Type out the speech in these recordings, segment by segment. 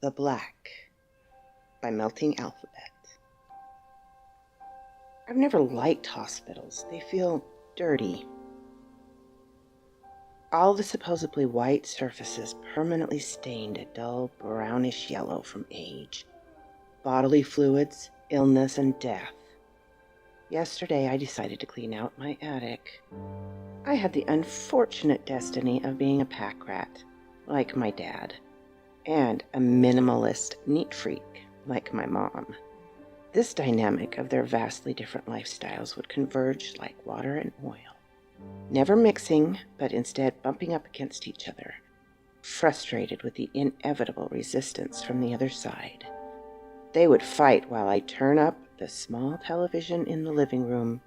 The Black by Melting Alphabet. I've never liked hospitals. They feel dirty. All the supposedly white surfaces permanently stained a dull brownish yellow from age, bodily fluids, illness, and death. Yesterday I decided to clean out my attic. I had the unfortunate destiny of being a pack rat, like my dad, and a minimalist neat freak, like my mom. This dynamic of their vastly different lifestyles would converge like water and oil, never mixing, but instead bumping up against each other, frustrated with the inevitable resistance from the other side. They would fight while I turn up the small television in the living room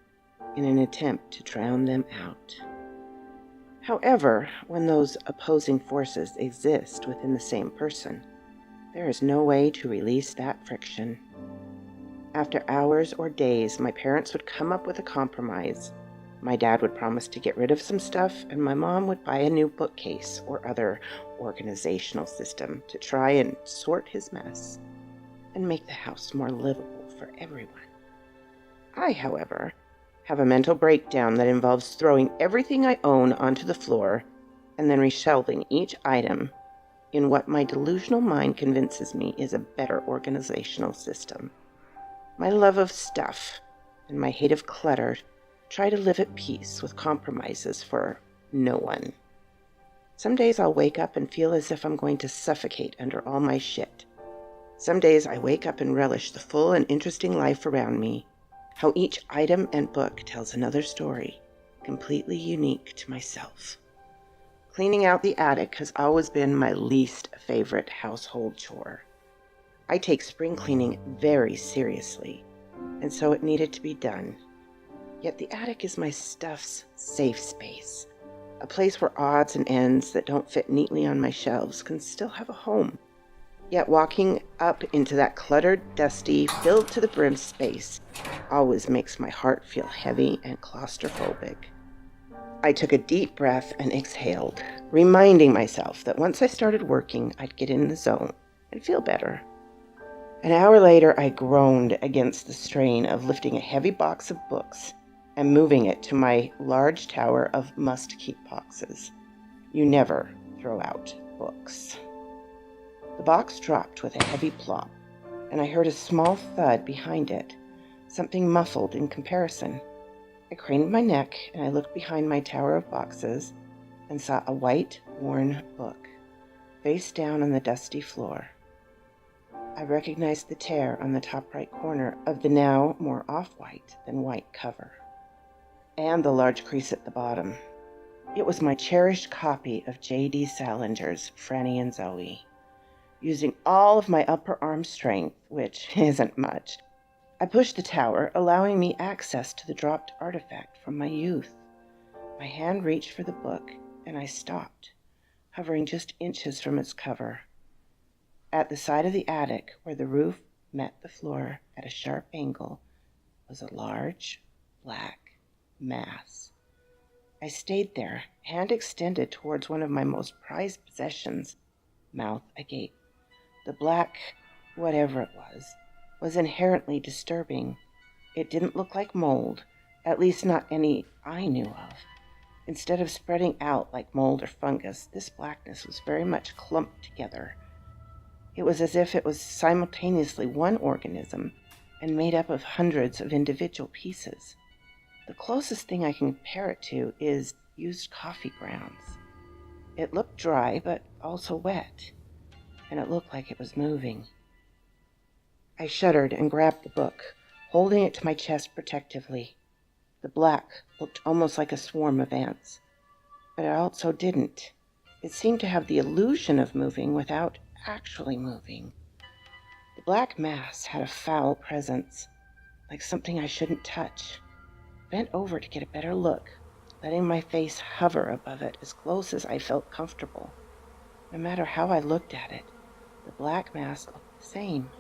in an attempt to drown them out. However, when those opposing forces exist within the same person, there is no way to release that friction. After hours or days, my parents would come up with a compromise. My dad would promise to get rid of some stuff, and my mom would buy a new bookcase or other organizational system to try and sort his mess and make the house more livable for everyone. I, however, have a mental breakdown that involves throwing everything I own onto the floor and then reshelving each item in what my delusional mind convinces me is a better organizational system. My love of stuff and my hate of clutter try to live at peace with compromises for no one. Some days I'll wake up and feel as if I'm going to suffocate under all my shit. Some days I wake up and relish the full and interesting life around me, how each item and book tells another story, completely unique to myself. Cleaning out the attic has always been my least favorite household chore. I take spring cleaning very seriously, and so it needed to be done. Yet the attic is my stuff's safe space, a place where odds and ends that don't fit neatly on my shelves can still have a home. Yet walking up into that cluttered, dusty, filled to the brim space always makes my heart feel heavy and claustrophobic. I took a deep breath and exhaled, reminding myself that once I started working, I'd get in the zone and feel better. An hour later, I groaned against the strain of lifting a heavy box of books and moving it to my large tower of must-keep boxes. You never throw out books. The box dropped with a heavy plop, and I heard a small thud behind it, something muffled in comparison. I craned my neck, and I looked behind my tower of boxes and saw a white, worn book, face down on the dusty floor. I recognized the tear on the top right corner of the now more off-white than white cover, and the large crease at the bottom. It was my cherished copy of J.D. Salinger's Franny and Zoe. Using all of my upper arm strength, which isn't much, I pushed the tower, allowing me access to the dropped artifact from my youth. My hand reached for the book, and I stopped, hovering just inches from its cover. At the side of the attic, where the roof met the floor at a sharp angle, was a large, black mass. I stayed there, hand extended towards one of my most prized possessions, mouth agape. The black, whatever it was inherently disturbing. It didn't look like mold, at least not any I knew of. Instead of spreading out like mold or fungus, this blackness was very much clumped together. It was as if it was simultaneously one organism and made up of hundreds of individual pieces. The closest thing I can compare it to is used coffee grounds. It looked dry, but also wet, and it looked like it was moving. I shuddered and grabbed the book, holding it to my chest protectively. The black looked almost like a swarm of ants, but it also didn't. It seemed to have the illusion of moving without actually moving. The black mass had a foul presence, like something I shouldn't touch. I bent over to get a better look, letting my face hover above it as close as I felt comfortable. No matter how I looked at it, the black mass looked the same,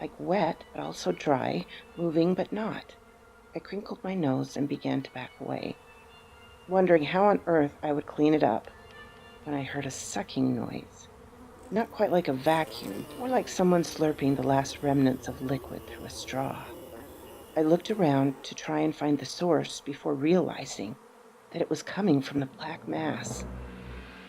like wet but also dry, moving but not. I crinkled my nose and began to back away, wondering how on earth I would clean it up, when I heard a sucking noise. Not quite like a vacuum, more like someone slurping the last remnants of liquid through a straw. I looked around to try and find the source before realizing that it was coming from the black mass.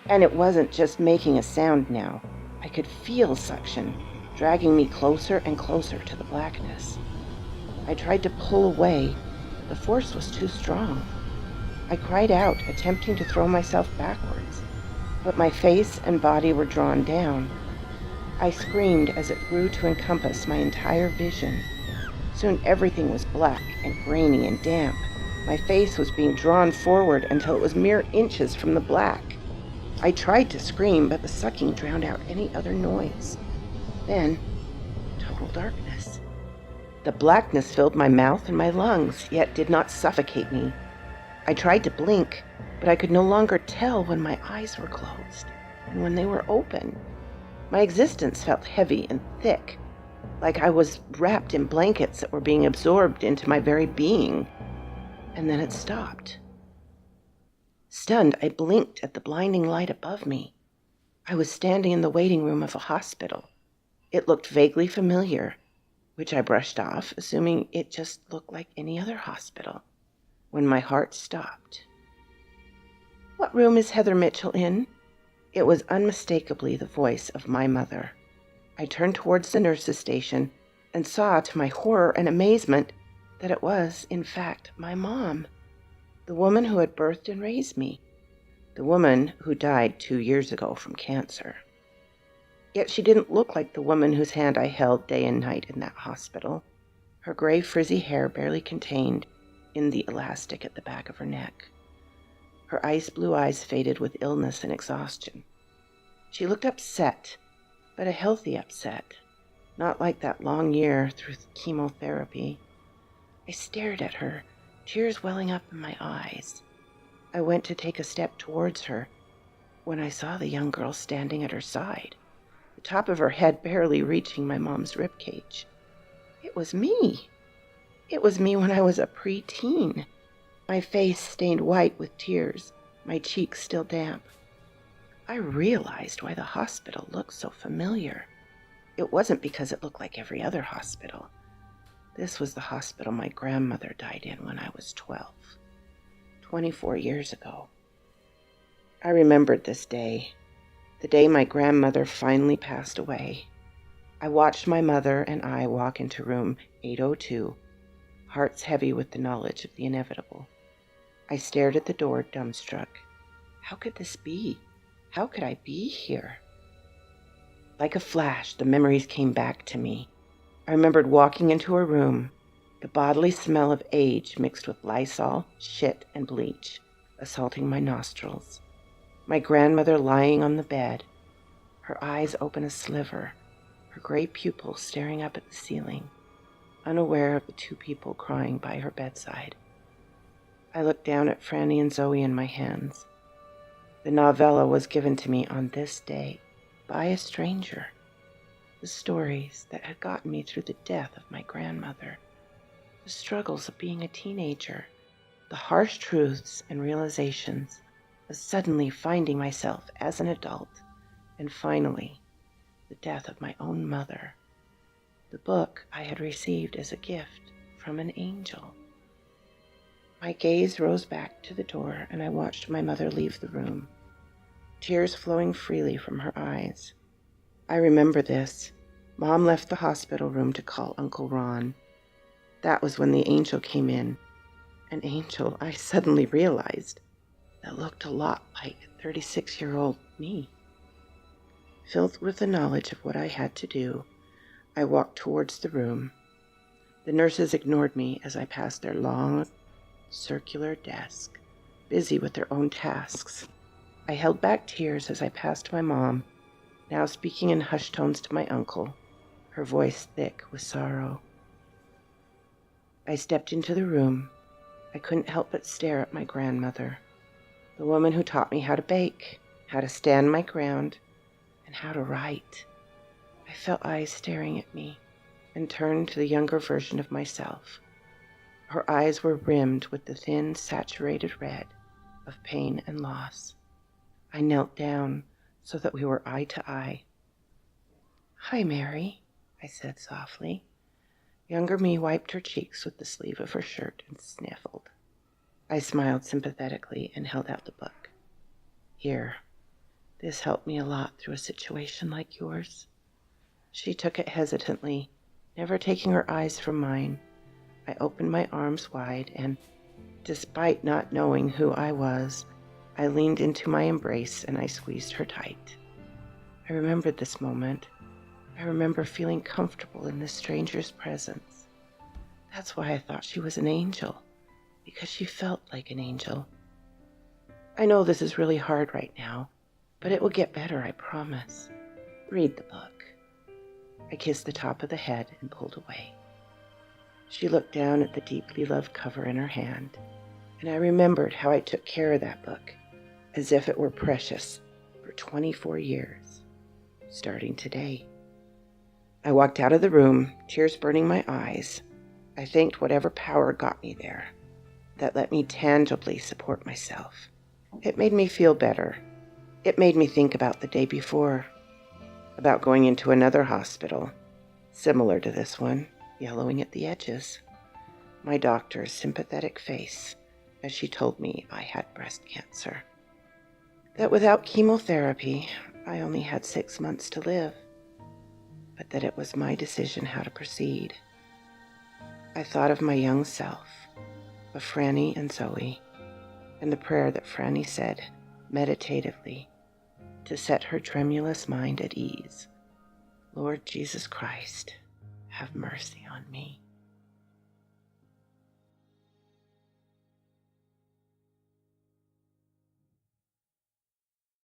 And it wasn't just making a sound now. I could feel suction, dragging me closer and closer to the blackness. I tried to pull away, but the force was too strong. I cried out, attempting to throw myself backwards, but my face and body were drawn down. I screamed as it grew to encompass my entire vision. Soon everything was black and grainy and damp. My face was being drawn forward until it was mere inches from the black. I tried to scream, but the sucking drowned out any other noise. Then, total darkness. The blackness filled my mouth and my lungs, yet did not suffocate me. I tried to blink, but I could no longer tell when my eyes were closed and when they were open. My existence felt heavy and thick, like I was wrapped in blankets that were being absorbed into my very being. And then it stopped. Stunned, I blinked at the blinding light above me. I was standing in the waiting room of a hospital. It looked vaguely familiar, which I brushed off, assuming it just looked like any other hospital, when my heart stopped. "What room is Heather Mitchell in?" It was unmistakably the voice of my mother. I turned towards the nurse's station and saw, to my horror and amazement, that it was, in fact, my mom, the woman who had birthed and raised me, the woman who died 2 years ago from cancer. Yet she didn't look like the woman whose hand I held day and night in that hospital, her gray frizzy hair barely contained in the elastic at the back of her neck. Her ice blue eyes faded with illness and exhaustion. She looked upset, but a healthy upset, not like that long year through chemotherapy. I stared at her, tears welling up in my eyes. I went to take a step towards her when I saw the young girl standing at her side, the top of her head barely reaching my mom's ribcage. It was me. It was me when I was a preteen. My face stained white with tears, my cheeks still damp. I realized why the hospital looked so familiar. It wasn't because it looked like every other hospital. This was the hospital my grandmother died in when I was 12, 24 years ago. I remembered this day, the day my grandmother finally passed away. I watched my mother and I walk into room 802, hearts heavy with the knowledge of the inevitable. I stared at the door, dumbstruck. How could this be? How could I be here? Like a flash, the memories came back to me. I remembered walking into her room, the bodily smell of age mixed with Lysol, shit, and bleach, assaulting my nostrils. My grandmother lying on the bed, her eyes open a sliver, her gray pupils staring up at the ceiling, unaware of the 2 people crying by her bedside. I looked down at Franny and Zoe in my hands. The novella was given to me on this day by a stranger. The stories that had gotten me through the death of my grandmother, the struggles of being a teenager, the harsh truths and realizations of suddenly finding myself as an adult, and finally, the death of my own mother. The book I had received as a gift from an angel. My gaze rose back to the door, and I watched my mother leave the room, tears flowing freely from her eyes. I remember this. Mom left the hospital room to call Uncle Ron. That was when the angel came in. An angel, I suddenly realized, that looked a lot like 36-year-old me. Filled with the knowledge of what I had to do, I walked towards the room. The nurses ignored me as I passed their long, circular desk, busy with their own tasks. I held back tears as I passed my mom, now speaking in hushed tones to my uncle, her voice thick with sorrow. I stepped into the room. I couldn't help but stare at my grandmother, the woman who taught me how to bake, how to stand my ground, and how to write. I felt eyes staring at me and turned to the younger version of myself. Her eyes were rimmed with the thin, saturated red of pain and loss. I knelt down so that we were eye to eye. "Hi, Mary," I said softly. Younger me wiped her cheeks with the sleeve of her shirt and sniffled. I smiled sympathetically and held out the book. "Here, this helped me a lot through a situation like yours." She took it hesitantly, never taking her eyes from mine. I opened my arms wide and, despite not knowing who I was, I leaned into my embrace and I squeezed her tight. I remembered this moment. I remember feeling comfortable in this stranger's presence. That's why I thought she was an angel, because she felt like an angel. "I know this is really hard right now, but it will get better, I promise. Read the book." I kissed the top of the head and pulled away. She looked down at the deeply loved cover in her hand, and I remembered how I took care of that book, as if it were precious, for 24 years, starting today. I walked out of the room, tears burning my eyes. I thanked whatever power got me there, that let me tangibly support myself. It made me feel better. It made me think about the day before, about going into another hospital, similar to this one, yellowing at the edges. My doctor's sympathetic face as she told me I had breast cancer. That without chemotherapy, I only had 6 months to live, but that it was my decision how to proceed. I thought of my young self, of Franny and Zoe, and the prayer that Franny said meditatively to set her tremulous mind at ease. "Lord Jesus Christ, have mercy on me."